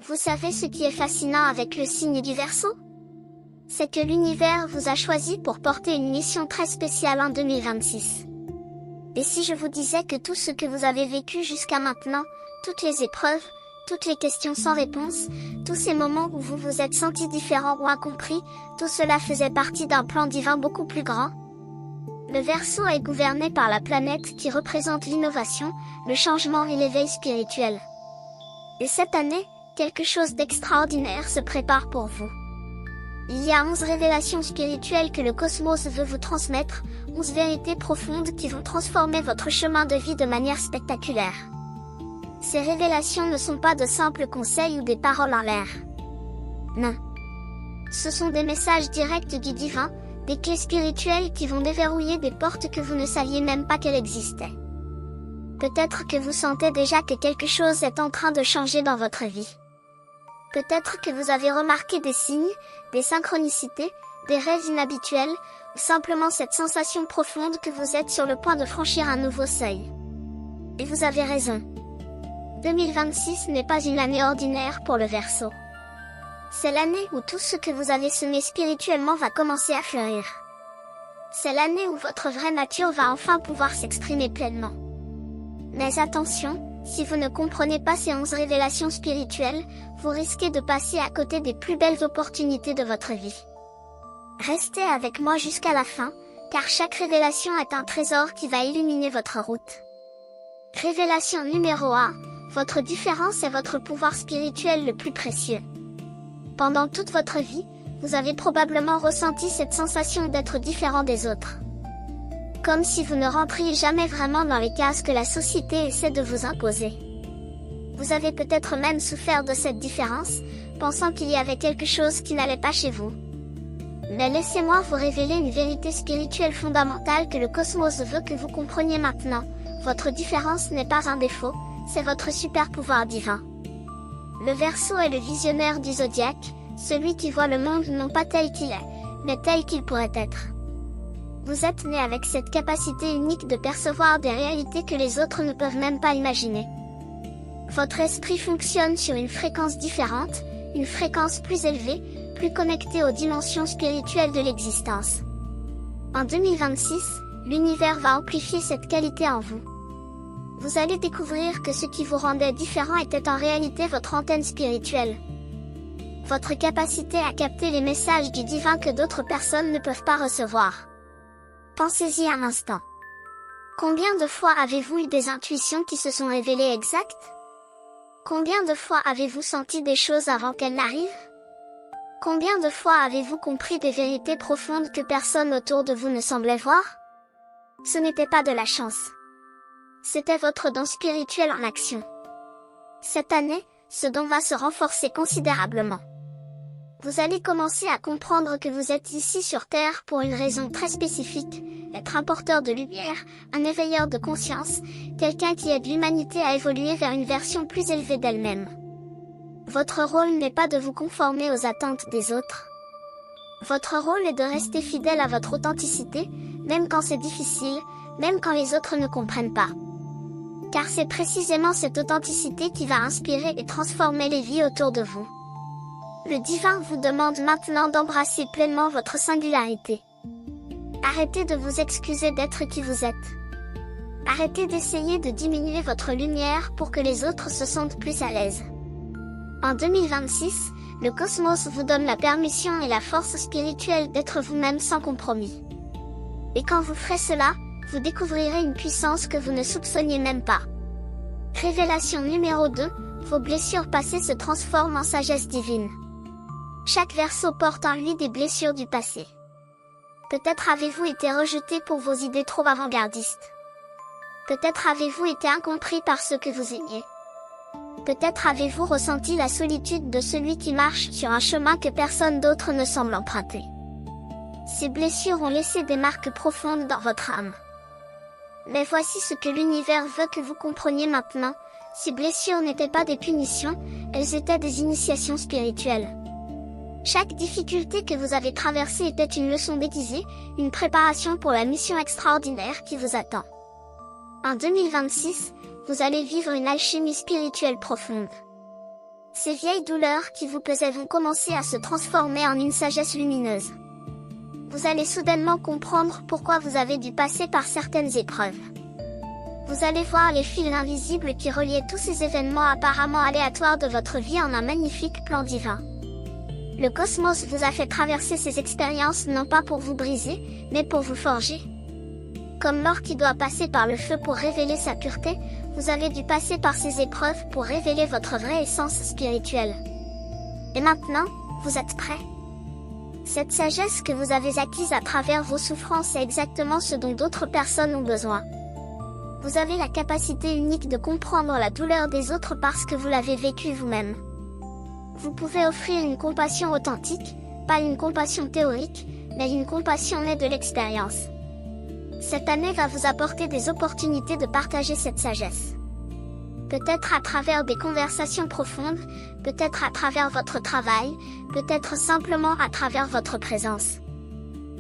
Vous savez ce qui est fascinant avec le signe du Verseau? C'est que l'univers vous a choisi pour porter une mission très spéciale en 2026. Et si je vous disais que tout ce que vous avez vécu jusqu'à maintenant, toutes les épreuves, toutes les questions sans réponse, tous ces moments où vous vous êtes senti différent ou incompris, tout cela faisait partie d'un plan divin beaucoup plus grand? Le Verseau est gouverné par la planète qui représente l'innovation, le changement et l'éveil spirituel. Et cette année, quelque chose d'extraordinaire se prépare pour vous. Il y a 11 révélations spirituelles que le cosmos veut vous transmettre, 11 vérités profondes qui vont transformer votre chemin de vie de manière spectaculaire. Ces révélations ne sont pas de simples conseils ou des paroles en l'air. Non. Ce sont des messages directs du divin, des clés spirituelles qui vont déverrouiller des portes que vous ne saviez même pas qu'elles existaient. Peut-être que vous sentez déjà que quelque chose est en train de changer dans votre vie. Peut-être que vous avez remarqué des signes, des synchronicités, des rêves inhabituels, ou simplement cette sensation profonde que vous êtes sur le point de franchir un nouveau seuil. Et vous avez raison. 2026 n'est pas une année ordinaire pour le Verseau. C'est l'année où tout ce que vous avez semé spirituellement va commencer à fleurir. C'est l'année où votre vraie nature va enfin pouvoir s'exprimer pleinement. Mais attention, si vous ne comprenez pas ces 11 révélations spirituelles, vous risquez de passer à côté des plus belles opportunités de votre vie. Restez avec moi jusqu'à la fin, car chaque révélation est un trésor qui va illuminer votre route. Révélation numéro 1, votre différence est votre pouvoir spirituel le plus précieux. Pendant toute votre vie, vous avez probablement ressenti cette sensation d'être différent des autres. Comme si vous ne rentriez jamais vraiment dans les cases que la société essaie de vous imposer. Vous avez peut-être même souffert de cette différence, pensant qu'il y avait quelque chose qui n'allait pas chez vous. Mais laissez-moi vous révéler une vérité spirituelle fondamentale que le cosmos veut que vous compreniez maintenant. Votre différence n'est pas un défaut, c'est votre super pouvoir divin. Le Verseau est le visionnaire du zodiaque, celui qui voit le monde non pas tel qu'il est, mais tel qu'il pourrait être. Vous êtes né avec cette capacité unique de percevoir des réalités que les autres ne peuvent même pas imaginer. Votre esprit fonctionne sur une fréquence différente, une fréquence plus élevée, plus connectée aux dimensions spirituelles de l'existence. En 2026, l'univers va amplifier cette qualité en vous. Vous allez découvrir que ce qui vous rendait différent était en réalité votre antenne spirituelle. Votre capacité à capter les messages du divin que d'autres personnes ne peuvent pas recevoir. Pensez-y un instant. Combien de fois avez-vous eu des intuitions qui se sont révélées exactes? Combien de fois avez-vous senti des choses avant qu'elles n'arrivent? Combien de fois avez-vous compris des vérités profondes que personne autour de vous ne semblait voir? Ce n'était pas de la chance. C'était votre don spirituel en action. Cette année, ce don va se renforcer considérablement. Vous allez commencer à comprendre que vous êtes ici sur Terre pour une raison très spécifique, être un porteur de lumière, un éveilleur de conscience, quelqu'un qui aide l'humanité à évoluer vers une version plus élevée d'elle-même. Votre rôle n'est pas de vous conformer aux attentes des autres. Votre rôle est de rester fidèle à votre authenticité, même quand c'est difficile, même quand les autres ne comprennent pas. Car c'est précisément cette authenticité qui va inspirer et transformer les vies autour de vous. Le divin vous demande maintenant d'embrasser pleinement votre singularité. Arrêtez de vous excuser d'être qui vous êtes. Arrêtez d'essayer de diminuer votre lumière pour que les autres se sentent plus à l'aise. En 2026, le cosmos vous donne la permission et la force spirituelle d'être vous-même sans compromis. Et quand vous ferez cela, vous découvrirez une puissance que vous ne soupçonniez même pas. Révélation numéro 2, vos blessures passées se transforment en sagesse divine. Chaque Verseau porte en lui des blessures du passé. Peut-être avez-vous été rejeté pour vos idées trop avant-gardistes. Peut-être avez-vous été incompris par ceux que vous aimiez. Peut-être avez-vous ressenti la solitude de celui qui marche sur un chemin que personne d'autre ne semble emprunter. Ces blessures ont laissé des marques profondes dans votre âme. Mais voici ce que l'univers veut que vous compreniez maintenant, ces blessures n'étaient pas des punitions, elles étaient des initiations spirituelles. Chaque difficulté que vous avez traversée était une leçon déguisée, une préparation pour la mission extraordinaire qui vous attend. En 2026, vous allez vivre une alchimie spirituelle profonde. Ces vieilles douleurs qui vous pesaient vont commencer à se transformer en une sagesse lumineuse. Vous allez soudainement comprendre pourquoi vous avez dû passer par certaines épreuves. Vous allez voir les fils invisibles qui reliaient tous ces événements apparemment aléatoires de votre vie en un magnifique plan divin. Le cosmos vous a fait traverser ces expériences non pas pour vous briser, mais pour vous forger. Comme l'or qui doit passer par le feu pour révéler sa pureté, vous avez dû passer par ces épreuves pour révéler votre vraie essence spirituelle. Et maintenant, vous êtes prêts? Cette sagesse que vous avez acquise à travers vos souffrances est exactement ce dont d'autres personnes ont besoin. Vous avez la capacité unique de comprendre la douleur des autres parce que vous l'avez vécue vous-même. Vous pouvez offrir une compassion authentique, pas une compassion théorique, mais une compassion née de l'expérience. Cette année va vous apporter des opportunités de partager cette sagesse. Peut-être à travers des conversations profondes, peut-être à travers votre travail, peut-être simplement à travers votre présence.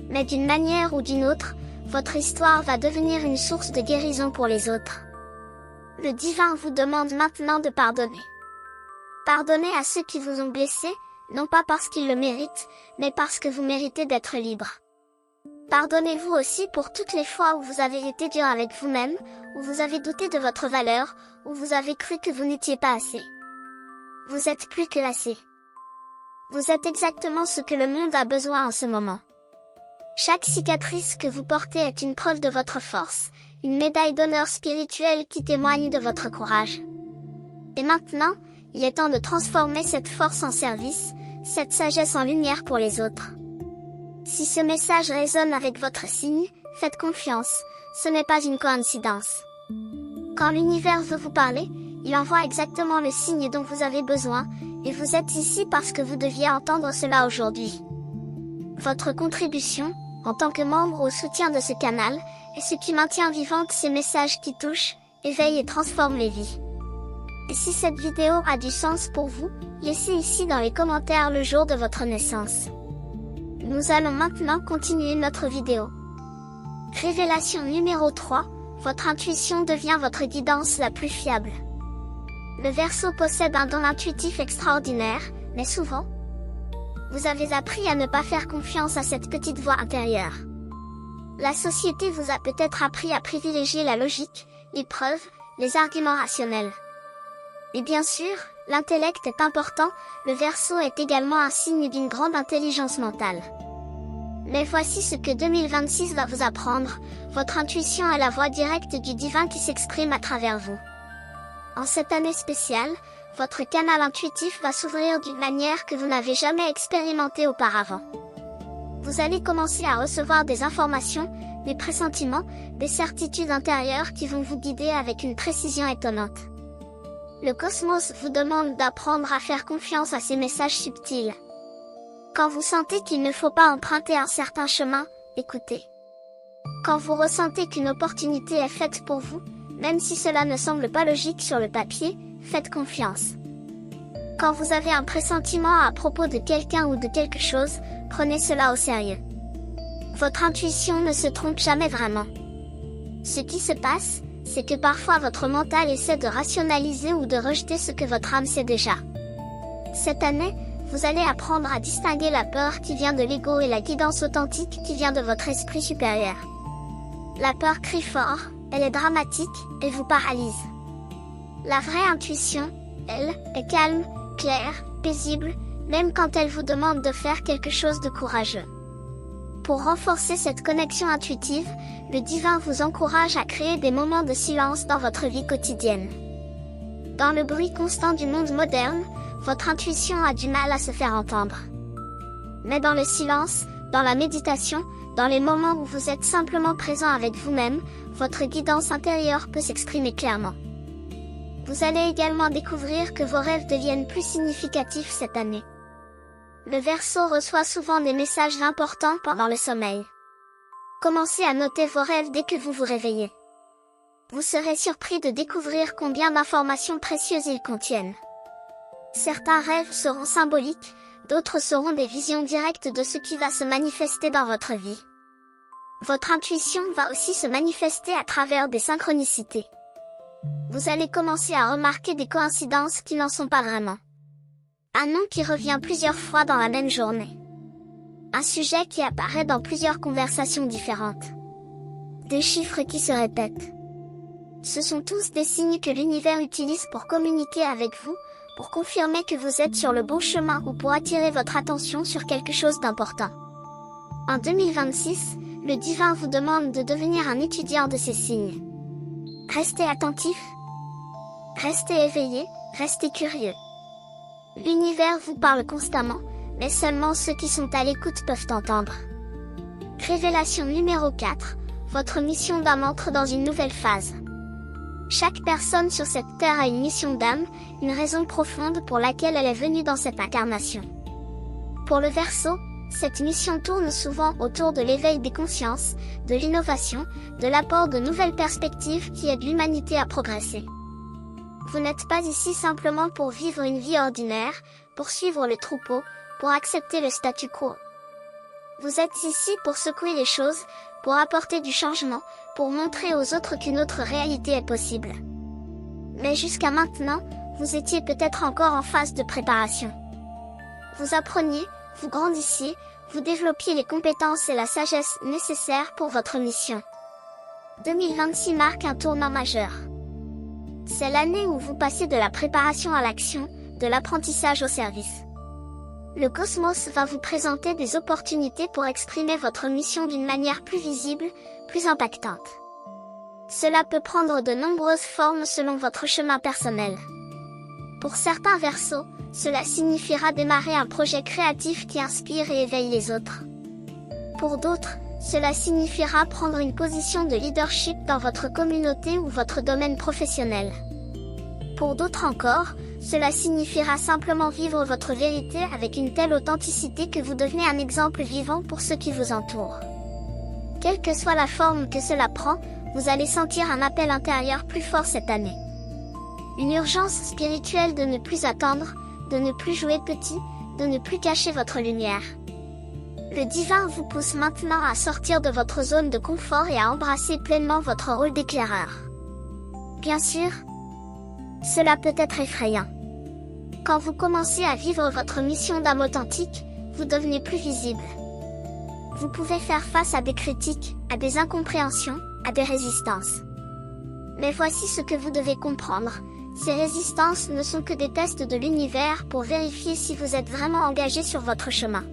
Mais d'une manière ou d'une autre, votre histoire va devenir une source de guérison pour les autres. Le divin vous demande maintenant de pardonner. Pardonnez à ceux qui vous ont blessé, non pas parce qu'ils le méritent, mais parce que vous méritez d'être libre. Pardonnez-vous aussi pour toutes les fois où vous avez été dur avec vous-même, où vous avez douté de votre valeur, où vous avez cru que vous n'étiez pas assez. Vous êtes plus que assez. Vous êtes exactement ce que le monde a besoin en ce moment. Chaque cicatrice que vous portez est une preuve de votre force, une médaille d'honneur spirituelle qui témoigne de votre courage. Et maintenant, il est temps de transformer cette force en service, cette sagesse en lumière pour les autres. Si ce message résonne avec votre signe, faites confiance, ce n'est pas une coïncidence. Quand l'univers veut vous parler, il envoie exactement le signe dont vous avez besoin, et vous êtes ici parce que vous deviez entendre cela aujourd'hui. Votre contribution, en tant que membre au soutien de ce canal, est ce qui maintient vivantes ces messages qui touchent, éveillent et transforment les vies. Et si cette vidéo a du sens pour vous, laissez ici dans les commentaires le jour de votre naissance. Nous allons maintenant continuer notre vidéo. Révélation numéro 3, votre intuition devient votre guidance la plus fiable. Le Verseau possède un don intuitif extraordinaire, mais souvent, vous avez appris à ne pas faire confiance à cette petite voix intérieure. La société vous a peut-être appris à privilégier la logique, les preuves, les arguments rationnels. Et bien sûr, l'intellect est important, le Verseau est également un signe d'une grande intelligence mentale. Mais voici ce que 2026 va vous apprendre, votre intuition est la voix directe du divin qui s'exprime à travers vous. En cette année spéciale, votre canal intuitif va s'ouvrir d'une manière que vous n'avez jamais expérimentée auparavant. Vous allez commencer à recevoir des informations, des pressentiments, des certitudes intérieures qui vont vous guider avec une précision étonnante. Le cosmos vous demande d'apprendre à faire confiance à ces messages subtils. Quand vous sentez qu'il ne faut pas emprunter un certain chemin, écoutez. Quand vous ressentez qu'une opportunité est faite pour vous, même si cela ne semble pas logique sur le papier, faites confiance. Quand vous avez un pressentiment à propos de quelqu'un ou de quelque chose, prenez cela au sérieux. Votre intuition ne se trompe jamais vraiment. Ce qui se passe, c'est que parfois votre mental essaie de rationaliser ou de rejeter ce que votre âme sait déjà. Cette année, vous allez apprendre à distinguer la peur qui vient de l'ego et la guidance authentique qui vient de votre esprit supérieur. La peur crie fort, elle est dramatique, et vous paralyse. La vraie intuition, elle, est calme, claire, paisible, même quand elle vous demande de faire quelque chose de courageux. Pour renforcer cette connexion intuitive, le divin vous encourage à créer des moments de silence dans votre vie quotidienne. Dans le bruit constant du monde moderne, votre intuition a du mal à se faire entendre. Mais dans le silence, dans la méditation, dans les moments où vous êtes simplement présent avec vous-même, votre guidance intérieure peut s'exprimer clairement. Vous allez également découvrir que vos rêves deviennent plus significatifs cette année. Le Verseau reçoit souvent des messages importants pendant le sommeil. Commencez à noter vos rêves dès que vous vous réveillez. Vous serez surpris de découvrir combien d'informations précieuses ils contiennent. Certains rêves seront symboliques, d'autres seront des visions directes de ce qui va se manifester dans votre vie. Votre intuition va aussi se manifester à travers des synchronicités. Vous allez commencer à remarquer des coïncidences qui n'en sont pas vraiment. Un nom qui revient plusieurs fois dans la même journée. Un sujet qui apparaît dans plusieurs conversations différentes. Des chiffres qui se répètent. Ce sont tous des signes que l'univers utilise pour communiquer avec vous, pour confirmer que vous êtes sur le bon chemin ou pour attirer votre attention sur quelque chose d'important. En 2026, le divin vous demande de devenir un étudiant de ces signes. Restez attentif. Restez éveillé, restez curieux. L'univers vous parle constamment, mais seulement ceux qui sont à l'écoute peuvent entendre. Révélation numéro 4, votre mission d'âme entre dans une nouvelle phase. Chaque personne sur cette terre a une mission d'âme, une raison profonde pour laquelle elle est venue dans cette incarnation. Pour le Verseau, cette mission tourne souvent autour de l'éveil des consciences, de l'innovation, de l'apport de nouvelles perspectives qui aident l'humanité à progresser. Vous n'êtes pas ici simplement pour vivre une vie ordinaire, pour suivre le troupeau, pour accepter le statu quo. Vous êtes ici pour secouer les choses, pour apporter du changement, pour montrer aux autres qu'une autre réalité est possible. Mais jusqu'à maintenant, vous étiez peut-être encore en phase de préparation. Vous appreniez, vous grandissiez, vous développiez les compétences et la sagesse nécessaires pour votre mission. 2026 marque un tournant majeur. C'est l'année où vous passez de la préparation à l'action, de l'apprentissage au service. Le cosmos va vous présenter des opportunités pour exprimer votre mission d'une manière plus visible, plus impactante. Cela peut prendre de nombreuses formes selon votre chemin personnel. Pour certains Verseaux, cela signifiera démarrer un projet créatif qui inspire et éveille les autres. Pour d'autres, cela signifiera prendre une position de leadership dans votre communauté ou votre domaine professionnel. Pour d'autres encore, cela signifiera simplement vivre votre vérité avec une telle authenticité que vous devenez un exemple vivant pour ceux qui vous entourent. Quelle que soit la forme que cela prend, vous allez sentir un appel intérieur plus fort cette année. Une urgence spirituelle de ne plus attendre, de ne plus jouer petit, de ne plus cacher votre lumière. Le divin vous pousse maintenant à sortir de votre zone de confort et à embrasser pleinement votre rôle d'éclaireur. Bien sûr, cela peut être effrayant. Quand vous commencez à vivre votre mission d'âme authentique, vous devenez plus visible. Vous pouvez faire face à des critiques, à des incompréhensions, à des résistances. Mais voici ce que vous devez comprendre. Ces résistances ne sont que des tests de l'univers pour vérifier si vous êtes vraiment engagé sur votre chemin.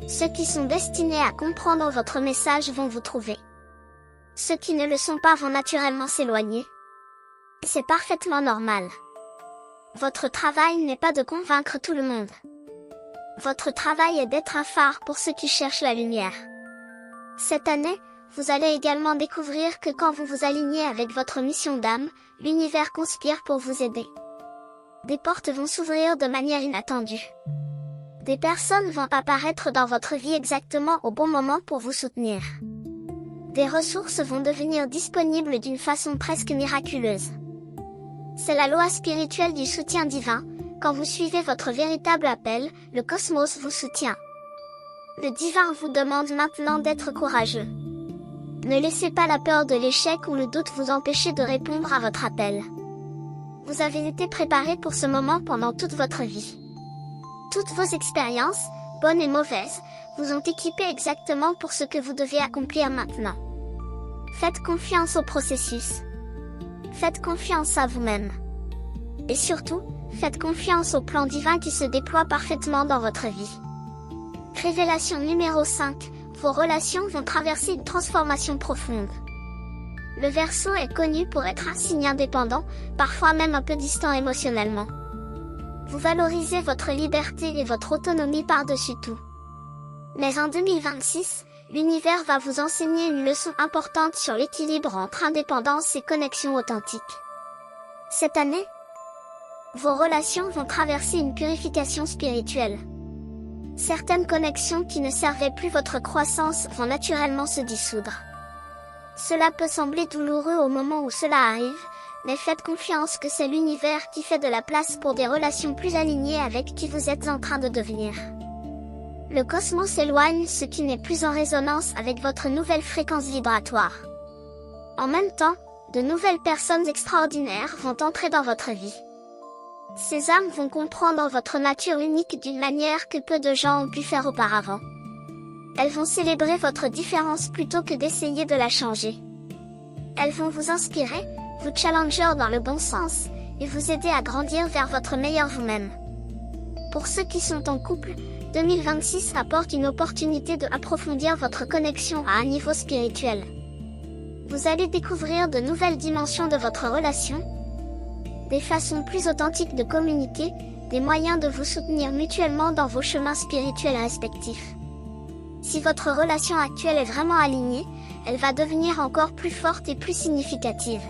Ceux qui sont destinés à comprendre votre message vont vous trouver. Ceux qui ne le sont pas vont naturellement s'éloigner. C'est parfaitement normal. Votre travail n'est pas de convaincre tout le monde. Votre travail est d'être un phare pour ceux qui cherchent la lumière. Cette année, vous allez également découvrir que quand vous vous alignez avec votre mission d'âme, l'univers conspire pour vous aider. Des portes vont s'ouvrir de manière inattendue. Des personnes vont apparaître dans votre vie exactement au bon moment pour vous soutenir. Des ressources vont devenir disponibles d'une façon presque miraculeuse. C'est la loi spirituelle du soutien divin. Quand vous suivez votre véritable appel, le cosmos vous soutient. Le divin vous demande maintenant d'être courageux. Ne laissez pas la peur de l'échec ou le doute vous empêcher de répondre à votre appel. Vous avez été préparé pour ce moment pendant toute votre vie. Toutes vos expériences, bonnes et mauvaises, vous ont équipé exactement pour ce que vous devez accomplir maintenant. Faites confiance au processus. Faites confiance à vous-même. Et surtout, faites confiance au plan divin qui se déploie parfaitement dans votre vie. Révélation numéro 5, vos relations vont traverser une transformation profonde. Le Verseau est connu pour être un signe indépendant, parfois même un peu distant émotionnellement. Vous valorisez votre liberté et votre autonomie par-dessus tout. Mais en 2026, l'univers va vous enseigner une leçon importante sur l'équilibre entre indépendance et connexion authentique. Cette année, vos relations vont traverser une purification spirituelle. Certaines connexions qui ne servaient plus votre croissance vont naturellement se dissoudre. Cela peut sembler douloureux au moment où cela arrive, mais faites confiance que c'est l'univers qui fait de la place pour des relations plus alignées avec qui vous êtes en train de devenir. Le cosmos éloigne ce qui n'est plus en résonance avec votre nouvelle fréquence vibratoire. En même temps, de nouvelles personnes extraordinaires vont entrer dans votre vie. Ces âmes vont comprendre votre nature unique d'une manière que peu de gens ont pu faire auparavant. Elles vont célébrer votre différence plutôt que d'essayer de la changer. Elles vont vous inspirer, vous challenger dans le bon sens, et vous aider à grandir vers votre meilleur vous-même. Pour ceux qui sont en couple, 2026 apporte une opportunité de approfondir votre connexion à un niveau spirituel. Vous allez découvrir de nouvelles dimensions de votre relation, des façons plus authentiques de communiquer, des moyens de vous soutenir mutuellement dans vos chemins spirituels respectifs. Si votre relation actuelle est vraiment alignée, elle va devenir encore plus forte et plus significative.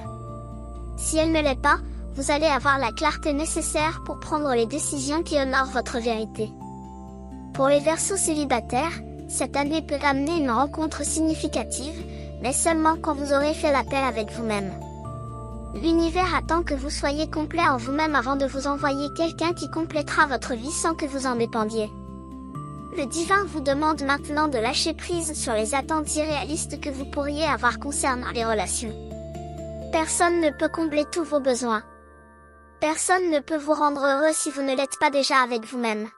Si elle ne l'est pas, vous allez avoir la clarté nécessaire pour prendre les décisions qui honorent votre vérité. Pour les Verseaux célibataires, cette année peut amener une rencontre significative, mais seulement quand vous aurez fait la paix avec vous-même. L'univers attend que vous soyez complet en vous-même avant de vous envoyer quelqu'un qui complétera votre vie sans que vous en dépendiez. Le divin vous demande maintenant de lâcher prise sur les attentes irréalistes que vous pourriez avoir concernant les relations. Personne ne peut combler tous vos besoins. Personne ne peut vous rendre heureux si vous ne l'êtes pas déjà avec vous-même.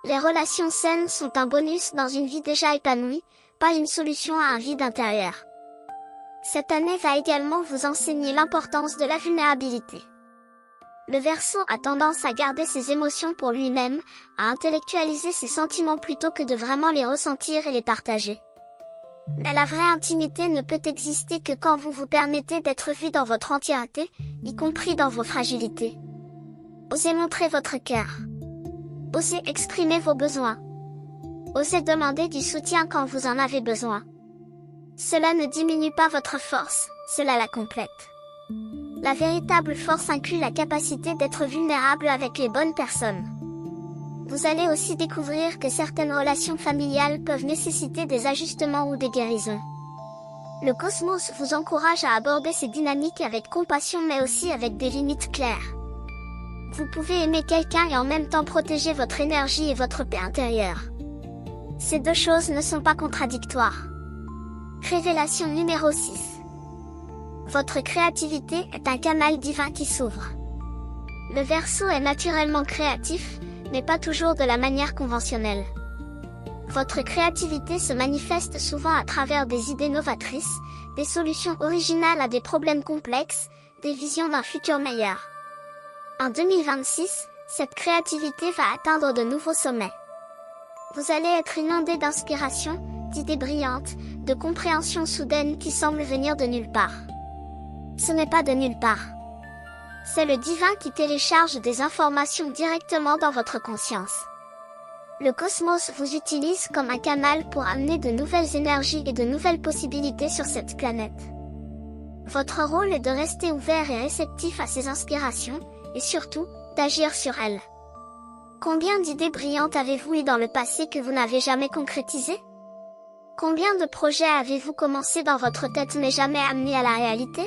Les relations saines sont un bonus dans une vie déjà épanouie, pas une solution à un vide intérieur. Cette année va également vous enseigner l'importance de la vulnérabilité. Le Verseau a tendance à garder ses émotions pour lui-même, à intellectualiser ses sentiments plutôt que de vraiment les ressentir et les partager. Mais la vraie intimité ne peut exister que quand vous vous permettez d'être vu dans votre entièreté, y compris dans vos fragilités. Osez montrer votre cœur. Osez exprimer vos besoins. Osez demander du soutien quand vous en avez besoin. Cela ne diminue pas votre force, cela la complète. La véritable force inclut la capacité d'être vulnérable avec les bonnes personnes. Vous allez aussi découvrir que certaines relations familiales peuvent nécessiter des ajustements ou des guérisons. Le cosmos vous encourage à aborder ces dynamiques avec compassion mais aussi avec des limites claires. Vous pouvez aimer quelqu'un et en même temps protéger votre énergie et votre paix intérieure. Ces deux choses ne sont pas contradictoires. Révélation numéro 6. Votre créativité est un canal divin qui s'ouvre. Le Verseau est naturellement créatif, mais pas toujours de la manière conventionnelle. Votre créativité se manifeste souvent à travers des idées novatrices, des solutions originales à des problèmes complexes, des visions d'un futur meilleur. En 2026, cette créativité va atteindre de nouveaux sommets. Vous allez être inondé d'inspiration, d'idées brillantes, de compréhension soudaine qui semble venir de nulle part. Ce n'est pas de nulle part. C'est le divin qui télécharge des informations directement dans votre conscience. Le cosmos vous utilise comme un canal pour amener de nouvelles énergies et de nouvelles possibilités sur cette planète. Votre rôle est de rester ouvert et réceptif à ces inspirations, et surtout, d'agir sur elles. Combien d'idées brillantes avez-vous eues dans le passé que vous n'avez jamais concrétisées? Combien de projets avez-vous commencé dans votre tête mais jamais amenés à la réalité?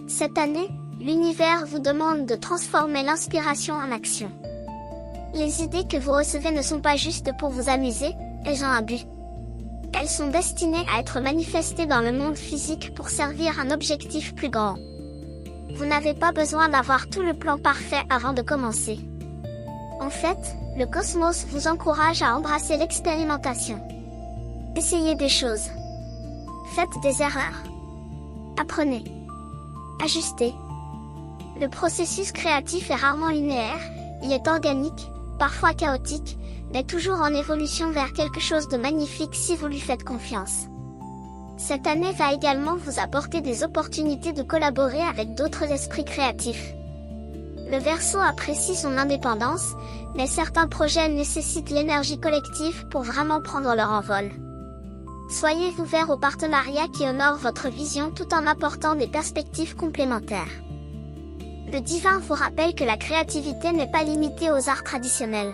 Cette année, l'univers vous demande de transformer l'inspiration en action. Les idées que vous recevez ne sont pas juste pour vous amuser, elles ont un but. Elles sont destinées à être manifestées dans le monde physique pour servir un objectif plus grand. Vous n'avez pas besoin d'avoir tout le plan parfait avant de commencer. En fait, le cosmos vous encourage à embrasser l'expérimentation. Essayez des choses. Faites des erreurs. Apprenez. Ajustez. Le processus créatif est rarement linéaire, il est organique, parfois chaotique, mais toujours en évolution vers quelque chose de magnifique si vous lui faites confiance. Cette année va également vous apporter des opportunités de collaborer avec d'autres esprits créatifs. Le Verseau apprécie son indépendance, mais certains projets nécessitent l'énergie collective pour vraiment prendre leur envol. Soyez ouverts aux partenariats qui honorent votre vision tout en apportant des perspectives complémentaires. Le divin vous rappelle que la créativité n'est pas limitée aux arts traditionnels.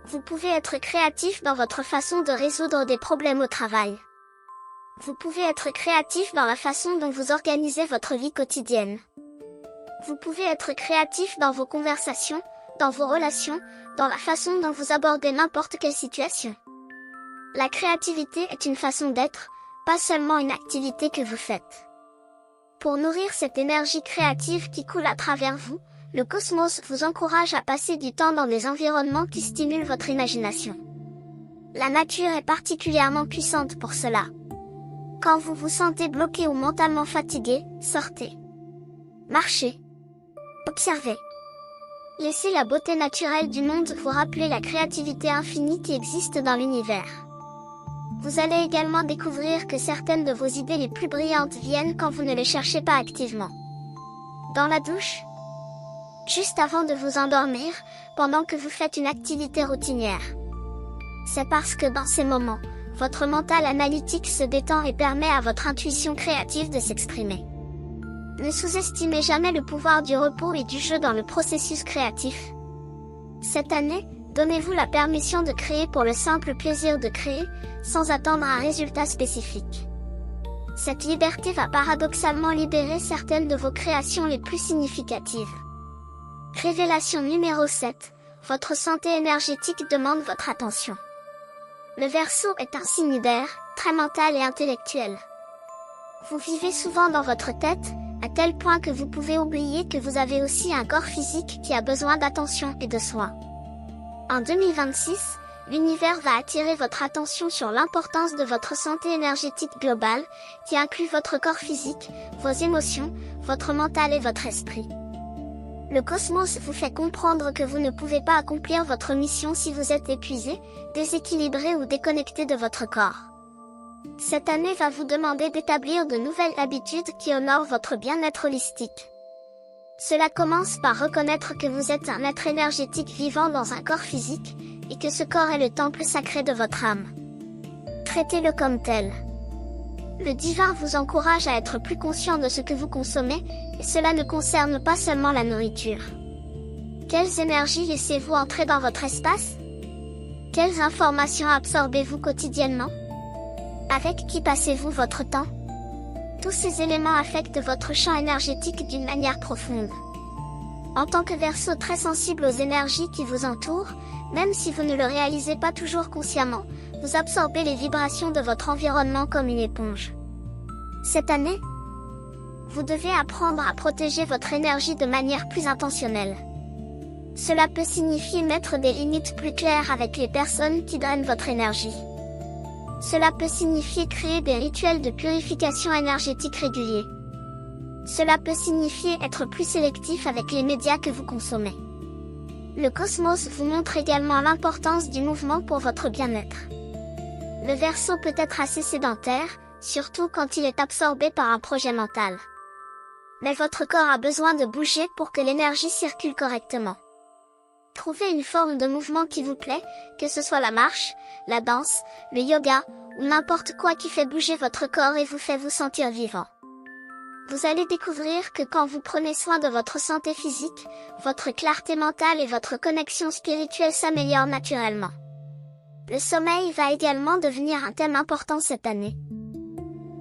Vous pouvez être créatif dans votre façon de résoudre des problèmes au travail. Vous pouvez être créatif dans la façon dont vous organisez votre vie quotidienne. Vous pouvez être créatif dans vos conversations, dans vos relations, dans la façon dont vous abordez n'importe quelle situation. La créativité est une façon d'être, pas seulement une activité que vous faites. Pour nourrir cette énergie créative qui coule à travers vous, Le cosmos vous encourage à passer du temps dans des environnements qui stimulent votre imagination. La nature est particulièrement puissante pour cela. Quand vous vous sentez bloqué ou mentalement fatigué, sortez. Marchez. Observez. Laissez la beauté naturelle du monde vous rappeler la créativité infinie qui existe dans l'univers. Vous allez également découvrir que certaines de vos idées les plus brillantes viennent quand vous ne les cherchez pas activement. Dans la douche, juste avant de vous endormir, pendant que vous faites une activité routinière. C'est parce que dans ces moments, votre mental analytique se détend et permet à votre intuition créative de s'exprimer. Ne sous-estimez jamais le pouvoir du repos et du jeu dans le processus créatif. Cette année, donnez-vous la permission de créer pour le simple plaisir de créer, sans attendre un résultat spécifique. Cette liberté va paradoxalement libérer certaines de vos créations les plus significatives. Révélation numéro 7. Votre santé énergétique demande votre attention. Le Verseau est un signe d'air, très mental et intellectuel. Vous vivez souvent dans votre tête, à tel point que vous pouvez oublier que vous avez aussi un corps physique qui a besoin d'attention et de soins. En 2026, l'univers va attirer votre attention sur l'importance de votre santé énergétique globale, qui inclut votre corps physique, vos émotions, votre mental et votre esprit. Le cosmos vous fait comprendre que vous ne pouvez pas accomplir votre mission si vous êtes épuisé, déséquilibré ou déconnecté de votre corps. Cette année va vous demander d'établir de nouvelles habitudes qui honorent votre bien-être holistique. Cela commence par reconnaître que vous êtes un être énergétique vivant dans un corps physique, et que ce corps est le temple sacré de votre âme. Traitez-le comme tel. Le divin vous encourage à être plus conscient de ce que vous consommez, et cela ne concerne pas seulement la nourriture. Quelles énergies laissez-vous entrer dans votre espace? Quelles informations absorbez-vous quotidiennement? Avec qui passez-vous votre temps? Tous ces éléments affectent votre champ énergétique d'une manière profonde. En tant que Verseau très sensible aux énergies qui vous entourent, même si vous ne le réalisez pas toujours consciemment, vous absorbez les vibrations de votre environnement comme une éponge. Cette année, vous devez apprendre à protéger votre énergie de manière plus intentionnelle. Cela peut signifier mettre des limites plus claires avec les personnes qui drainent votre énergie. Cela peut signifier créer des rituels de purification énergétique réguliers. Cela peut signifier être plus sélectif avec les médias que vous consommez. Le cosmos vous montre également l'importance du mouvement pour votre bien-être. Le Verseau peut être assez sédentaire, surtout quand il est absorbé par un projet mental. Mais votre corps a besoin de bouger pour que l'énergie circule correctement. Trouvez une forme de mouvement qui vous plaît, que ce soit la marche, la danse, le yoga, ou n'importe quoi qui fait bouger votre corps et vous fait vous sentir vivant. Vous allez découvrir que quand vous prenez soin de votre santé physique, votre clarté mentale et votre connexion spirituelle s'améliorent naturellement. Le sommeil va également devenir un thème important cette année.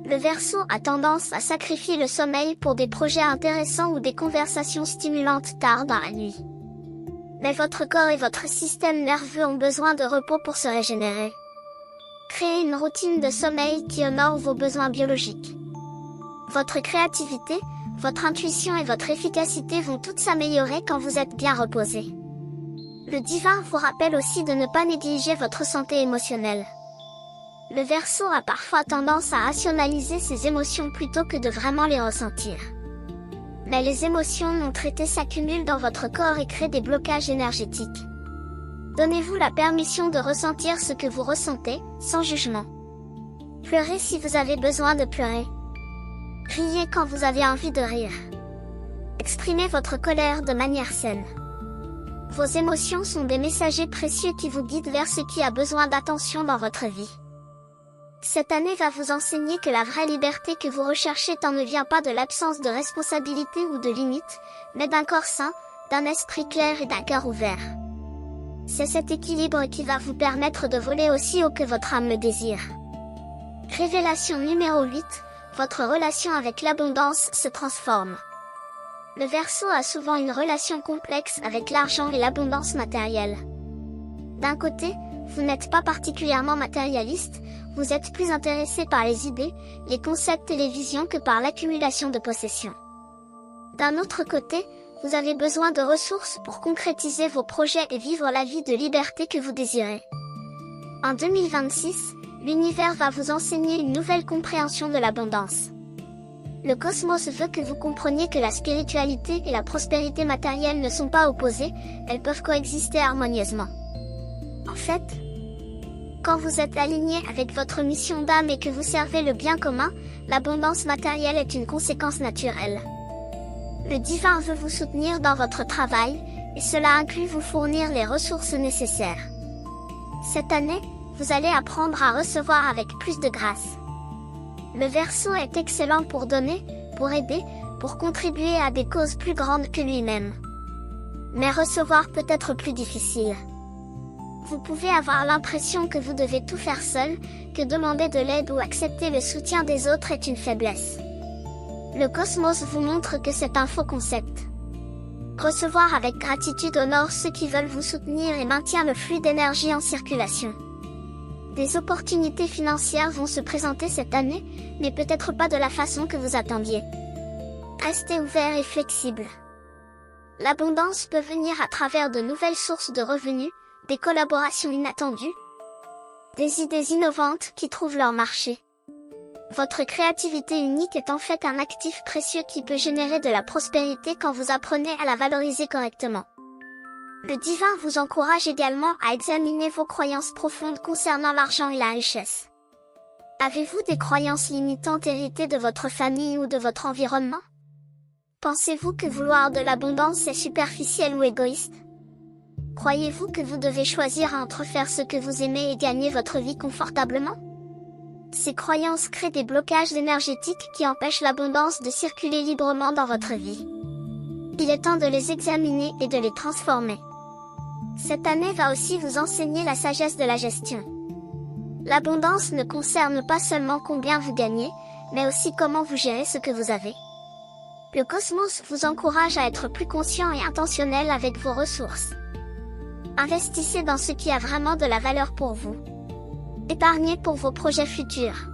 Le Verseau a tendance à sacrifier le sommeil pour des projets intéressants ou des conversations stimulantes tard dans la nuit. Mais votre corps et votre système nerveux ont besoin de repos pour se régénérer. Créez une routine de sommeil qui honore vos besoins biologiques. Votre créativité, votre intuition et votre efficacité vont toutes s'améliorer quand vous êtes bien reposé. Le divin vous rappelle aussi de ne pas négliger votre santé émotionnelle. Le Verseau a parfois tendance à rationaliser ses émotions plutôt que de vraiment les ressentir. Mais les émotions non traitées s'accumulent dans votre corps et créent des blocages énergétiques. Donnez-vous la permission de ressentir ce que vous ressentez, sans jugement. Pleurez si vous avez besoin de pleurer. Riez quand vous avez envie de rire. Exprimez votre colère de manière saine. Vos émotions sont des messagers précieux qui vous guident vers ce qui a besoin d'attention dans votre vie. Cette année va vous enseigner que la vraie liberté que vous recherchez ne vient pas de l'absence de responsabilité ou de limites, mais d'un corps sain, d'un esprit clair et d'un cœur ouvert. C'est cet équilibre qui va vous permettre de voler aussi haut que votre âme le désire. Révélation numéro 8, votre relation avec l'abondance se transforme. Le Verseau a souvent une relation complexe avec l'argent et l'abondance matérielle. D'un côté, vous n'êtes pas particulièrement matérialiste, vous êtes plus intéressé par les idées, les concepts et les visions que par l'accumulation de possessions. D'un autre côté, Vous avez besoin de ressources pour concrétiser vos projets et vivre la vie de liberté que vous désirez. En 2026, l'univers va vous enseigner une nouvelle compréhension de l'abondance. Le cosmos veut que vous compreniez que la spiritualité et la prospérité matérielle ne sont pas opposées, elles peuvent coexister harmonieusement. En fait, quand vous êtes aligné avec votre mission d'âme et que vous servez le bien commun, l'abondance matérielle est une conséquence naturelle. Le divin veut vous soutenir dans votre travail, et cela inclut vous fournir les ressources nécessaires. Cette année, vous allez apprendre à recevoir avec plus de grâce. Le Verseau est excellent pour donner, pour aider, pour contribuer à des causes plus grandes que lui-même. Mais recevoir peut être plus difficile. Vous pouvez avoir l'impression que vous devez tout faire seul, que demander de l'aide ou accepter le soutien des autres est une faiblesse. Le cosmos vous montre que c'est un faux concept. Recevoir avec gratitude honore ceux qui veulent vous soutenir et maintient le flux d'énergie en circulation. Des opportunités financières vont se présenter cette année, mais peut-être pas de la façon que vous attendiez. Restez ouvert et flexible. L'abondance peut venir à travers de nouvelles sources de revenus, des collaborations inattendues, des idées innovantes qui trouvent leur marché. Votre créativité unique est en fait un actif précieux qui peut générer de la prospérité quand vous apprenez à la valoriser correctement. Le divin vous encourage également à examiner vos croyances profondes concernant l'argent et la richesse. Avez-vous des croyances limitantes héritées de votre famille ou de votre environnement? Pensez-vous que vouloir de l'abondance est superficiel ou égoïste? Croyez-vous que vous devez choisir entre faire ce que vous aimez et gagner votre vie confortablement? Ces croyances créent des blocages énergétiques qui empêchent l'abondance de circuler librement dans votre vie. Il est temps de les examiner et de les transformer. Cette année va aussi vous enseigner la sagesse de la gestion. L'abondance ne concerne pas seulement combien vous gagnez, mais aussi comment vous gérez ce que vous avez. Le cosmos vous encourage à être plus conscient et intentionnel avec vos ressources. Investissez dans ce qui a vraiment de la valeur pour vous. Épargnez pour vos projets futurs.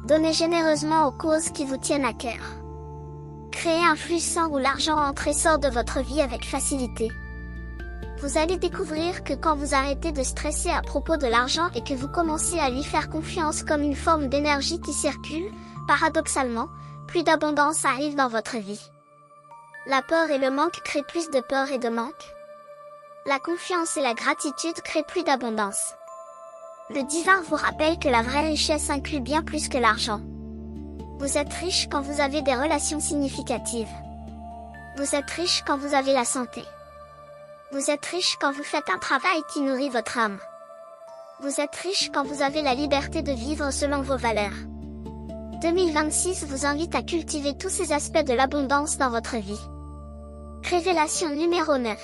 Donnez généreusement aux causes qui vous tiennent à cœur. Créez un flux sain où l'argent entre et sort de votre vie avec facilité. Vous allez découvrir que quand vous arrêtez de stresser à propos de l'argent et que vous commencez à lui faire confiance comme une forme d'énergie qui circule, paradoxalement, plus d'abondance arrive dans votre vie. La peur et le manque créent plus de peur et de manque. La confiance et la gratitude créent plus d'abondance. Le divin vous rappelle que la vraie richesse inclut bien plus que l'argent. Vous êtes riche quand vous avez des relations significatives. Vous êtes riche quand vous avez la santé. Vous êtes riche quand vous faites un travail qui nourrit votre âme. Vous êtes riche quand vous avez la liberté de vivre selon vos valeurs. 2026 vous invite à cultiver tous ces aspects de l'abondance dans votre vie. Révélation numéro 9.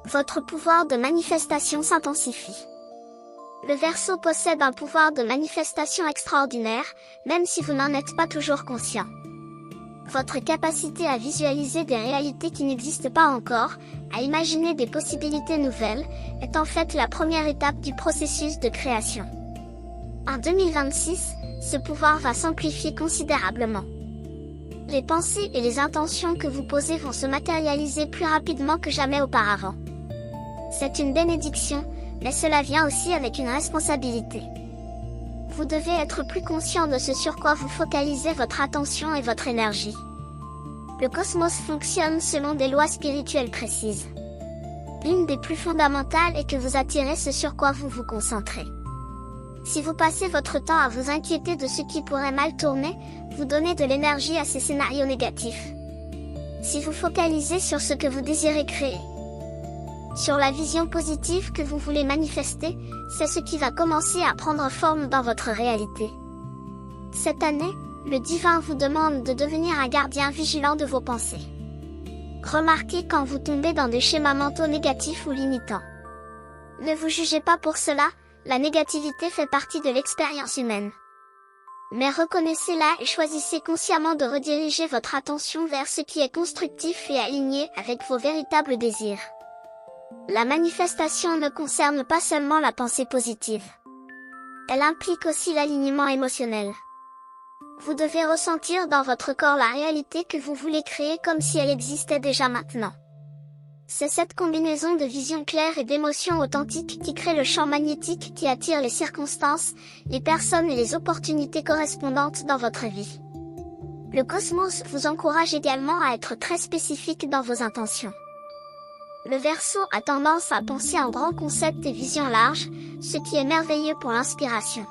Votre pouvoir de manifestation s'intensifie. Le Verseau possède un pouvoir de manifestation extraordinaire, même si vous n'en êtes pas toujours conscient. Votre capacité à visualiser des réalités qui n'existent pas encore, à imaginer des possibilités nouvelles, est en fait la première étape du processus de création. En 2026, ce pouvoir va s'amplifier considérablement. Les pensées et les intentions que vous posez vont se matérialiser plus rapidement que jamais auparavant. C'est une bénédiction, mais cela vient aussi avec une responsabilité. Vous devez être plus conscient de ce sur quoi vous focalisez votre attention et votre énergie. Le cosmos fonctionne selon des lois spirituelles précises. L'une des plus fondamentales est que vous attirez ce sur quoi vous vous concentrez. Si vous passez votre temps à vous inquiéter de ce qui pourrait mal tourner, vous donnez de l'énergie à ces scénarios négatifs. Si vous focalisez sur ce que vous désirez créer, sur la vision positive que vous voulez manifester, c'est ce qui va commencer à prendre forme dans votre réalité. Cette année, le divin vous demande de devenir un gardien vigilant de vos pensées. Remarquez quand vous tombez dans des schémas mentaux négatifs ou limitants. Ne vous jugez pas pour cela, la négativité fait partie de l'expérience humaine. Mais reconnaissez-la et choisissez consciemment de rediriger votre attention vers ce qui est constructif et aligné avec vos véritables désirs. La manifestation ne concerne pas seulement la pensée positive. Elle implique aussi l'alignement émotionnel. Vous devez ressentir dans votre corps la réalité que vous voulez créer comme si elle existait déjà maintenant. C'est cette combinaison de vision claire et d'émotions authentiques qui crée le champ magnétique qui attire les circonstances, les personnes et les opportunités correspondantes dans votre vie. Le cosmos vous encourage également à être très spécifique dans vos intentions. Le Verseau a tendance à penser en grands concepts et visions larges, ce qui est merveilleux pour l'inspiration.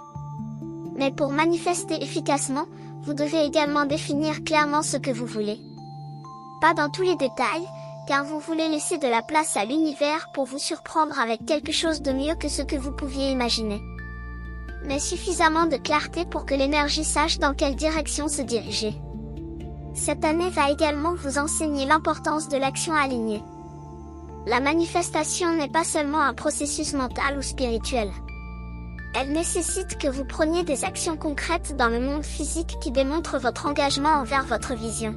Mais pour manifester efficacement, vous devez également définir clairement ce que vous voulez. Pas dans tous les détails, car vous voulez laisser de la place à l'univers pour vous surprendre avec quelque chose de mieux que ce que vous pouviez imaginer. Mais suffisamment de clarté pour que l'énergie sache dans quelle direction se diriger. Cette année va également vous enseigner l'importance de l'action alignée. La manifestation n'est pas seulement un processus mental ou spirituel. Elle nécessite que vous preniez des actions concrètes dans le monde physique qui démontrent votre engagement envers votre vision.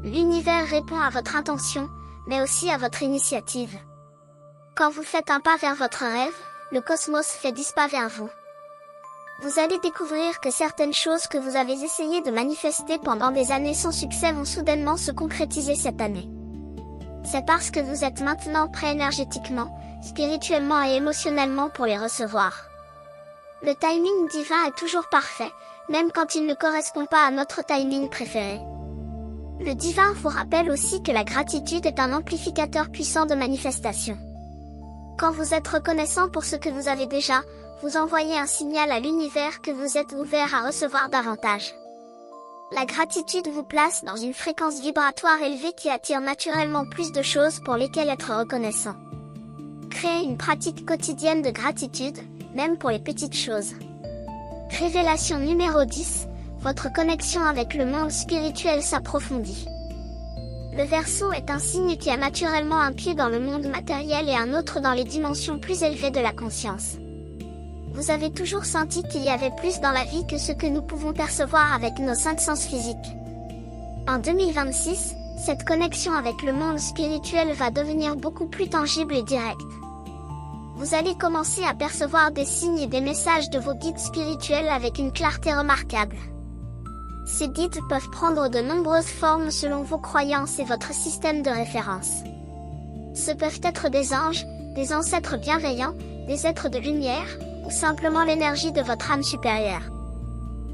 L'univers répond à votre intention, mais aussi à votre initiative. Quand vous faites un pas vers votre rêve, le cosmos fait 10 pas vers vous. Vous allez découvrir que certaines choses que vous avez essayé de manifester pendant des années sans succès vont soudainement se concrétiser cette année. C'est parce que vous êtes maintenant prêt énergétiquement, spirituellement et émotionnellement pour les recevoir. Le timing divin est toujours parfait, même quand il ne correspond pas à notre timing préféré. Le divin vous rappelle aussi que la gratitude est un amplificateur puissant de manifestation. Quand vous êtes reconnaissant pour ce que vous avez déjà, vous envoyez un signal à l'univers que vous êtes ouvert à recevoir davantage. La gratitude vous place dans une fréquence vibratoire élevée qui attire naturellement plus de choses pour lesquelles être reconnaissant. Créez une pratique quotidienne de gratitude, même pour les petites choses. Révélation numéro 10. Votre connexion avec le monde spirituel s'approfondit. Le Verseau est un signe qui a naturellement un pied dans le monde matériel et un autre dans les dimensions plus élevées de la conscience. Vous avez toujours senti qu'il y avait plus dans la vie que ce que nous pouvons percevoir avec nos 5 sens physiques. En 2026, cette connexion avec le monde spirituel va devenir beaucoup plus tangible et directe. Vous allez commencer à percevoir des signes et des messages de vos guides spirituels avec une clarté remarquable. Ces guides peuvent prendre de nombreuses formes selon vos croyances et votre système de référence. Ce peuvent être des anges, des ancêtres bienveillants, des êtres de lumière, ou simplement l'énergie de votre âme supérieure.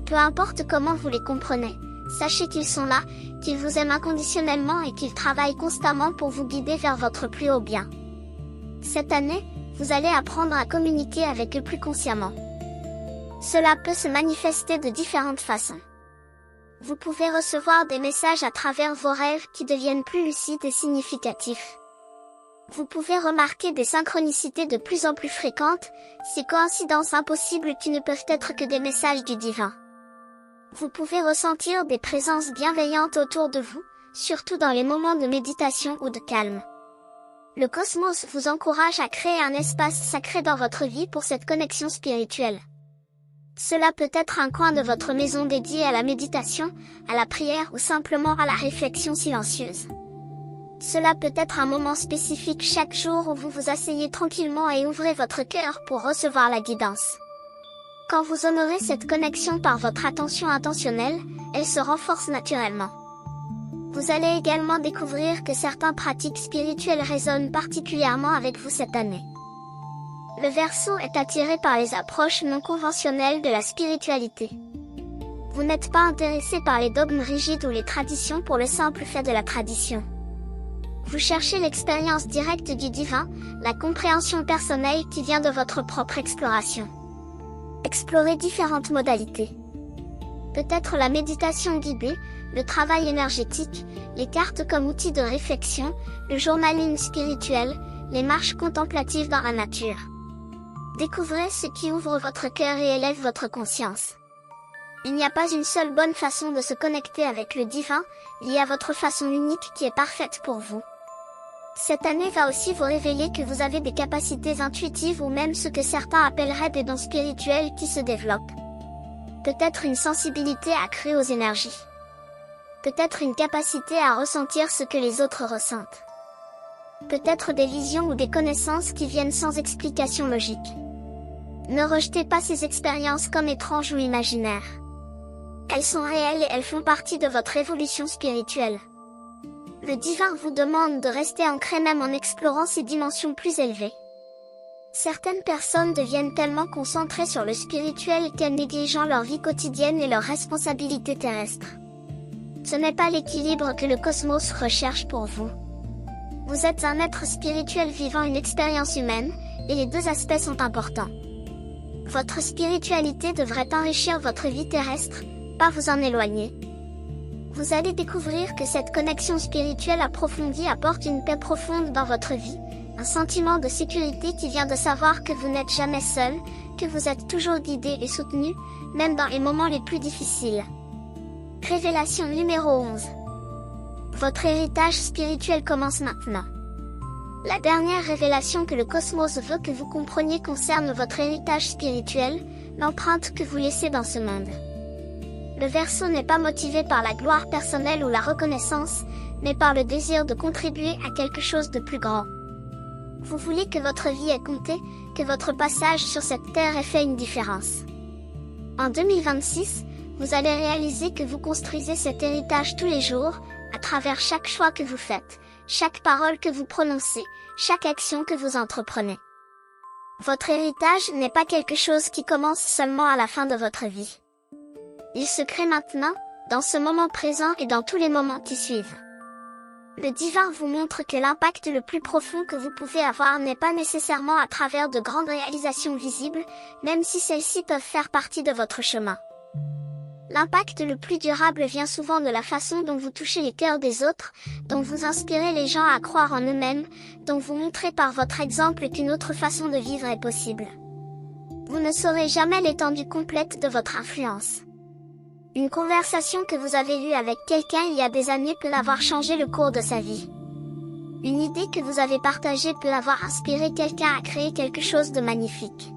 Peu importe comment vous les comprenez, sachez qu'ils sont là, qu'ils vous aiment inconditionnellement et qu'ils travaillent constamment pour vous guider vers votre plus haut bien. Cette année, vous allez apprendre à communiquer avec eux plus consciemment. Cela peut se manifester de différentes façons. Vous pouvez recevoir des messages à travers vos rêves qui deviennent plus lucides et significatifs. Vous pouvez remarquer des synchronicités de plus en plus fréquentes, ces coïncidences impossibles qui ne peuvent être que des messages du divin. Vous pouvez ressentir des présences bienveillantes autour de vous, surtout dans les moments de méditation ou de calme. Le cosmos vous encourage à créer un espace sacré dans votre vie pour cette connexion spirituelle. Cela peut être un coin de votre maison dédié à la méditation, à la prière ou simplement à la réflexion silencieuse. Cela peut être un moment spécifique chaque jour où vous vous asseyez tranquillement et ouvrez votre cœur pour recevoir la guidance. Quand vous honorez cette connexion par votre attention intentionnelle, elle se renforce naturellement. Vous allez également découvrir que certaines pratiques spirituelles résonnent particulièrement avec vous cette année. Le Verseau est attiré par les approches non conventionnelles de la spiritualité. Vous n'êtes pas intéressé par les dogmes rigides ou les traditions pour le simple fait de la tradition. Vous cherchez l'expérience directe du divin, la compréhension personnelle qui vient de votre propre exploration. Explorez différentes modalités. Peut-être la méditation guidée, le travail énergétique, les cartes comme outil de réflexion, le journaling spirituel, les marches contemplatives dans la nature. Découvrez ce qui ouvre votre cœur et élève votre conscience. Il n'y a pas une seule bonne façon de se connecter avec le divin, il y a votre façon unique qui est parfaite pour vous. Cette année va aussi vous révéler que vous avez des capacités intuitives ou même ce que certains appelleraient des dons spirituels qui se développent. Peut-être une sensibilité accrue aux énergies. Peut-être une capacité à ressentir ce que les autres ressentent. Peut-être des visions ou des connaissances qui viennent sans explication logique. Ne rejetez pas ces expériences comme étranges ou imaginaires. Elles sont réelles et elles font partie de votre évolution spirituelle. Le divin vous demande de rester ancré même en explorant ces dimensions plus élevées. Certaines personnes deviennent tellement concentrées sur le spirituel qu'elles négligent leur vie quotidienne et leurs responsabilités terrestres. Ce n'est pas l'équilibre que le cosmos recherche pour vous. Vous êtes un être spirituel vivant une expérience humaine, et les deux aspects sont importants. Votre spiritualité devrait enrichir votre vie terrestre, pas vous en éloigner. Vous allez découvrir que cette connexion spirituelle approfondie apporte une paix profonde dans votre vie, un sentiment de sécurité qui vient de savoir que vous n'êtes jamais seul, que vous êtes toujours guidé et soutenu, même dans les moments les plus difficiles. Révélation numéro 11. Votre héritage spirituel commence maintenant. La dernière révélation que le cosmos veut que vous compreniez concerne votre héritage spirituel, l'empreinte que vous laissez dans ce monde. Le Verseau n'est pas motivé par la gloire personnelle ou la reconnaissance, mais par le désir de contribuer à quelque chose de plus grand. Vous voulez que votre vie ait compté, que votre passage sur cette terre ait fait une différence. En 2026, vous allez réaliser que vous construisez cet héritage tous les jours, à travers chaque choix que vous faites, chaque parole que vous prononcez, chaque action que vous entreprenez. Votre héritage n'est pas quelque chose qui commence seulement à la fin de votre vie. Il se crée maintenant, dans ce moment présent et dans tous les moments qui suivent. Le divin vous montre que l'impact le plus profond que vous pouvez avoir n'est pas nécessairement à travers de grandes réalisations visibles, même si celles-ci peuvent faire partie de votre chemin. L'impact le plus durable vient souvent de la façon dont vous touchez les cœurs des autres, dont vous inspirez les gens à croire en eux-mêmes, dont vous montrez par votre exemple qu'une autre façon de vivre est possible. Vous ne saurez jamais l'étendue complète de votre influence. Une conversation que vous avez eue avec quelqu'un il y a des années peut avoir changé le cours de sa vie. Une idée que vous avez partagée peut avoir inspiré quelqu'un à créer quelque chose de magnifique.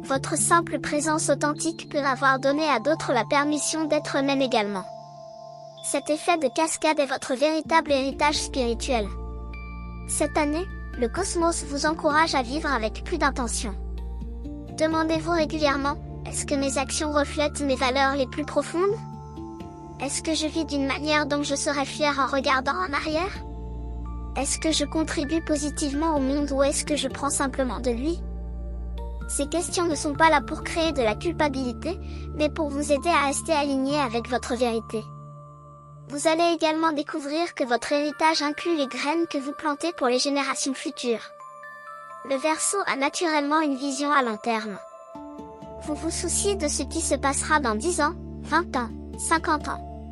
Votre simple présence authentique peut avoir donné à d'autres la permission d'être eux-mêmes également. Cet effet de cascade est votre véritable héritage spirituel. Cette année, le cosmos vous encourage à vivre avec plus d'intention. Demandez-vous régulièrement, est-ce que mes actions reflètent mes valeurs les plus profondes? Est-ce que je vis d'une manière dont je serais fier en regardant en arrière? Est-ce que je contribue positivement au monde ou est-ce que je prends simplement de lui? Ces questions ne sont pas là pour créer de la culpabilité, mais pour vous aider à rester aligné avec votre vérité. Vous allez également découvrir que votre héritage inclut les graines que vous plantez pour les générations futures. Le Verseau a naturellement une vision à long terme. Vous vous souciez de ce qui se passera dans 10 ans, 20 ans, 50 ans.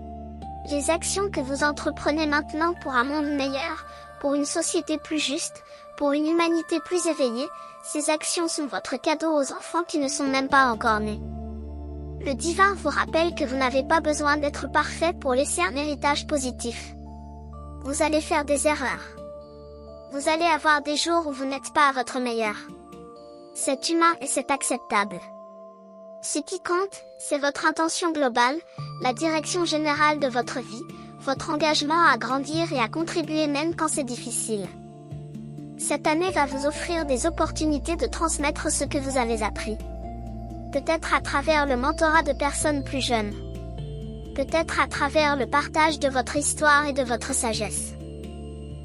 Les actions que vous entreprenez maintenant pour un monde meilleur, pour une société plus juste, pour une humanité plus éveillée, ces actions sont votre cadeau aux enfants qui ne sont même pas encore nés. Le divin vous rappelle que vous n'avez pas besoin d'être parfait pour laisser un héritage positif. Vous allez faire des erreurs. Vous allez avoir des jours où vous n'êtes pas à votre meilleur. C'est humain et c'est acceptable. Ce qui compte, c'est votre intention globale, la direction générale de votre vie, votre engagement à grandir et à contribuer même quand c'est difficile. Cette année va vous offrir des opportunités de transmettre ce que vous avez appris. Peut-être à travers le mentorat de personnes plus jeunes. Peut-être à travers le partage de votre histoire et de votre sagesse.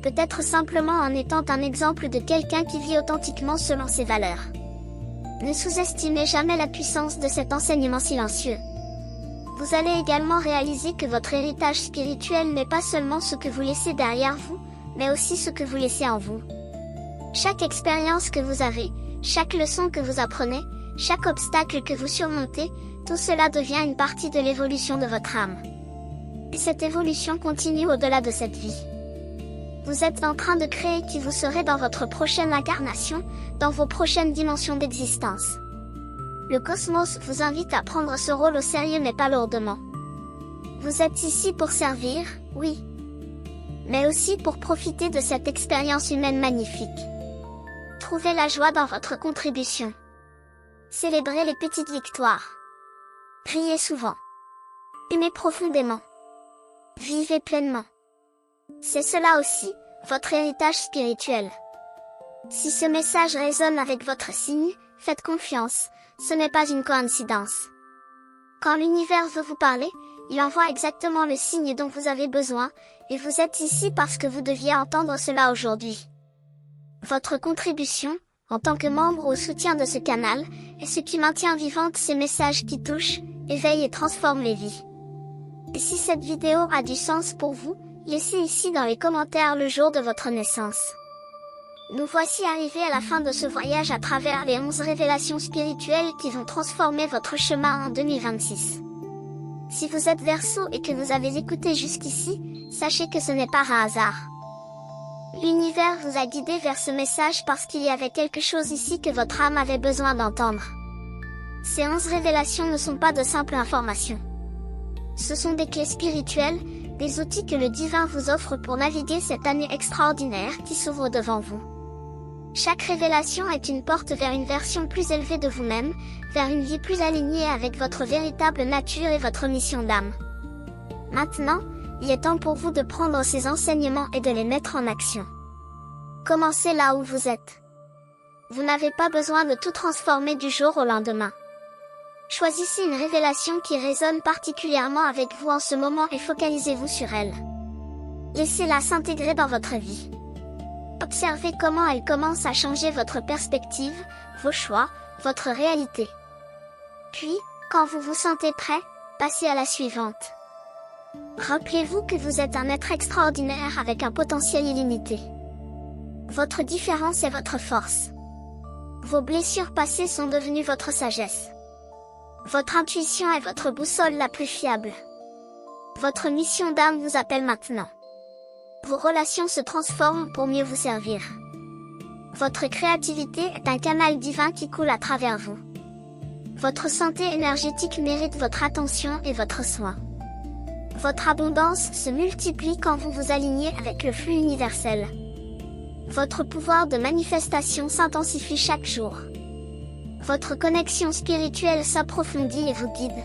Peut-être simplement en étant un exemple de quelqu'un qui vit authentiquement selon ses valeurs. Ne sous-estimez jamais la puissance de cet enseignement silencieux. Vous allez également réaliser que votre héritage spirituel n'est pas seulement ce que vous laissez derrière vous, mais aussi ce que vous laissez en vous. Chaque expérience que vous avez, chaque leçon que vous apprenez, chaque obstacle que vous surmontez, tout cela devient une partie de l'évolution de votre âme. Et cette évolution continue au-delà de cette vie. Vous êtes en train de créer qui vous serez dans votre prochaine incarnation, dans vos prochaines dimensions d'existence. Le cosmos vous invite à prendre ce rôle au sérieux mais pas lourdement. Vous êtes ici pour servir, oui, mais aussi pour profiter de cette expérience humaine magnifique. Trouvez la joie dans votre contribution. Célébrez les petites victoires. Priez souvent. Aimez profondément. Vivez pleinement. C'est cela aussi, votre héritage spirituel. Si ce message résonne avec votre signe, faites confiance, ce n'est pas une coïncidence. Quand l'univers veut vous parler, il envoie exactement le signe dont vous avez besoin, et vous êtes ici parce que vous deviez entendre cela aujourd'hui. Votre contribution, en tant que membre ou soutien de ce canal, est ce qui maintient vivantes ces messages qui touchent, éveillent et transforment les vies. Et si cette vidéo a du sens pour vous, laissez ici dans les commentaires le jour de votre naissance. Nous voici arrivés à la fin de ce voyage à travers les 11 révélations spirituelles qui vont transformer votre chemin en 2026. Si vous êtes Verseau et que vous avez écouté jusqu'ici, sachez que ce n'est pas un hasard. L'univers vous a guidé vers ce message parce qu'il y avait quelque chose ici que votre âme avait besoin d'entendre. Ces 11 révélations ne sont pas de simples informations. Ce sont des clés spirituelles, des outils que le divin vous offre pour naviguer cette année extraordinaire qui s'ouvre devant vous. Chaque révélation est une porte vers une version plus élevée de vous-même, vers une vie plus alignée avec votre véritable nature et votre mission d'âme. Maintenant, il est temps pour vous de prendre ces enseignements et de les mettre en action. Commencez là où vous êtes. Vous n'avez pas besoin de tout transformer du jour au lendemain. Choisissez une révélation qui résonne particulièrement avec vous en ce moment et focalisez-vous sur elle. Laissez-la s'intégrer dans votre vie. Observez comment elle commence à changer votre perspective, vos choix, votre réalité. Puis, quand vous vous sentez prêt, passez à la suivante. Rappelez-vous que vous êtes un être extraordinaire avec un potentiel illimité. Votre différence est votre force. Vos blessures passées sont devenues votre sagesse. Votre intuition est votre boussole la plus fiable. Votre mission d'âme vous appelle maintenant. Vos relations se transforment pour mieux vous servir. Votre créativité est un canal divin qui coule à travers vous. Votre santé énergétique mérite votre attention et votre soin. Votre abondance se multiplie quand vous vous alignez avec le flux universel. Votre pouvoir de manifestation s'intensifie chaque jour. Votre connexion spirituelle s'approfondit et vous guide.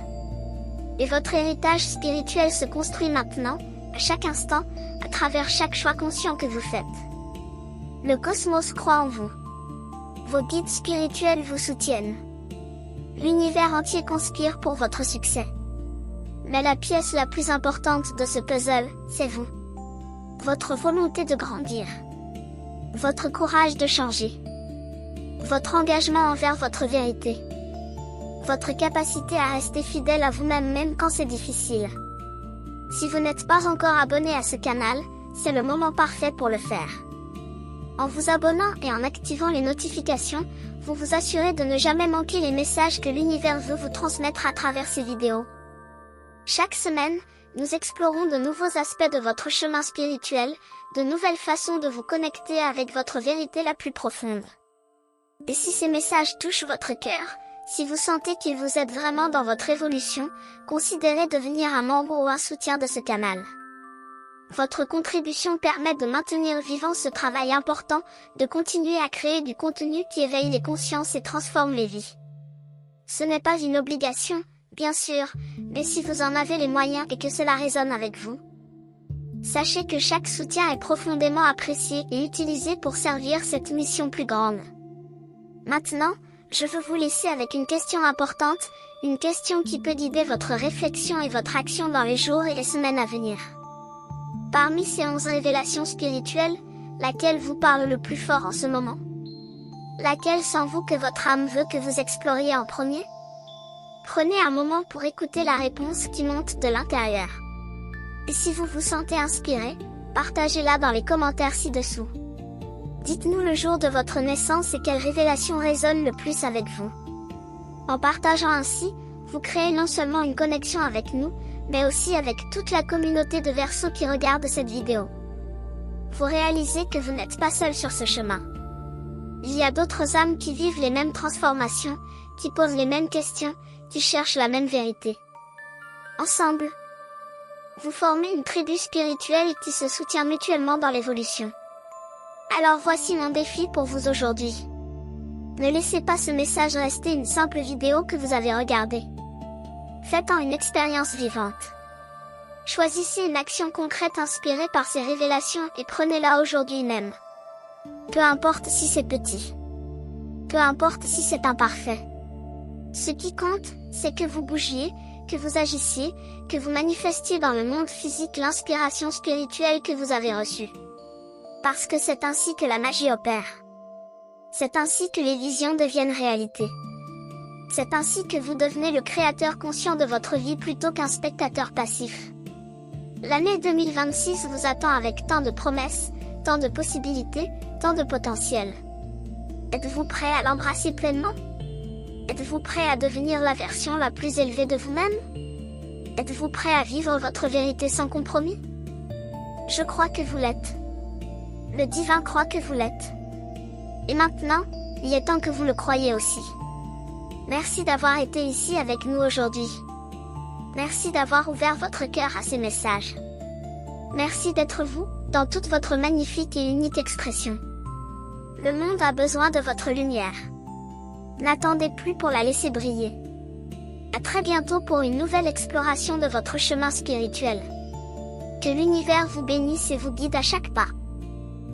Et votre héritage spirituel se construit maintenant, à chaque instant, à travers chaque choix conscient que vous faites. Le cosmos croit en vous. Vos guides spirituels vous soutiennent. L'univers entier conspire pour votre succès. Mais la pièce la plus importante de ce puzzle, c'est vous. Votre volonté de grandir. Votre courage de changer. Votre engagement envers votre vérité. Votre capacité à rester fidèle à vous-même même quand c'est difficile. Si vous n'êtes pas encore abonné à ce canal, c'est le moment parfait pour le faire. En vous abonnant et en activant les notifications, vous vous assurez de ne jamais manquer les messages que l'univers veut vous transmettre à travers ces vidéos. Chaque semaine, nous explorons de nouveaux aspects de votre chemin spirituel, de nouvelles façons de vous connecter avec votre vérité la plus profonde. Et si ces messages touchent votre cœur, si vous sentez qu'ils vous aident vraiment dans votre évolution, considérez devenir un membre ou un soutien de ce canal. Votre contribution permet de maintenir vivant ce travail important, de continuer à créer du contenu qui éveille les consciences et transforme les vies. Ce n'est pas une obligation, bien sûr, mais si vous en avez les moyens et que cela résonne avec vous, sachez que chaque soutien est profondément apprécié et utilisé pour servir cette mission plus grande. Maintenant, je veux vous laisser avec une question importante, une question qui peut guider votre réflexion et votre action dans les jours et les semaines à venir. Parmi ces 11 révélations spirituelles, laquelle vous parle le plus fort en ce moment? Laquelle sans vous que votre âme veut que vous exploriez en premier? Prenez un moment pour écouter la réponse qui monte de l'intérieur. Et si vous vous sentez inspiré, partagez-la dans les commentaires ci-dessous. Dites-nous le jour de votre naissance et quelle révélation résonne le plus avec vous. En partageant ainsi, vous créez non seulement une connexion avec nous, mais aussi avec toute la communauté de Verseau qui regarde cette vidéo. Vous réalisez que vous n'êtes pas seul sur ce chemin. Il y a d'autres âmes qui vivent les mêmes transformations, qui posent les mêmes questions, qui cherchent la même vérité. Ensemble, vous formez une tribu spirituelle qui se soutient mutuellement dans l'évolution. Alors voici mon défi pour vous aujourd'hui. Ne laissez pas ce message rester une simple vidéo que vous avez regardée. Faites-en une expérience vivante. Choisissez une action concrète inspirée par ces révélations et prenez-la aujourd'hui même. Peu importe si c'est petit. Peu importe si c'est imparfait. Ce qui compte, c'est que vous bougiez, que vous agissiez, que vous manifestiez dans le monde physique l'inspiration spirituelle que vous avez reçue. Parce que c'est ainsi que la magie opère. C'est ainsi que les visions deviennent réalité. C'est ainsi que vous devenez le créateur conscient de votre vie plutôt qu'un spectateur passif. L'année 2026 vous attend avec tant de promesses, tant de possibilités, tant de potentiel. Êtes-vous prêt à l'embrasser pleinement? Êtes-vous prêt à devenir la version la plus élevée de vous-même? Êtes-vous prêt à vivre votre vérité sans compromis? Je crois que vous l'êtes. Le divin croit que vous l'êtes. Et maintenant, il est temps que vous le croyiez aussi. Merci d'avoir été ici avec nous aujourd'hui. Merci d'avoir ouvert votre cœur à ces messages. Merci d'être vous, dans toute votre magnifique et unique expression. Le monde a besoin de votre lumière. N'attendez plus pour la laisser briller. À très bientôt pour une nouvelle exploration de votre chemin spirituel. Que l'univers vous bénisse et vous guide à chaque pas.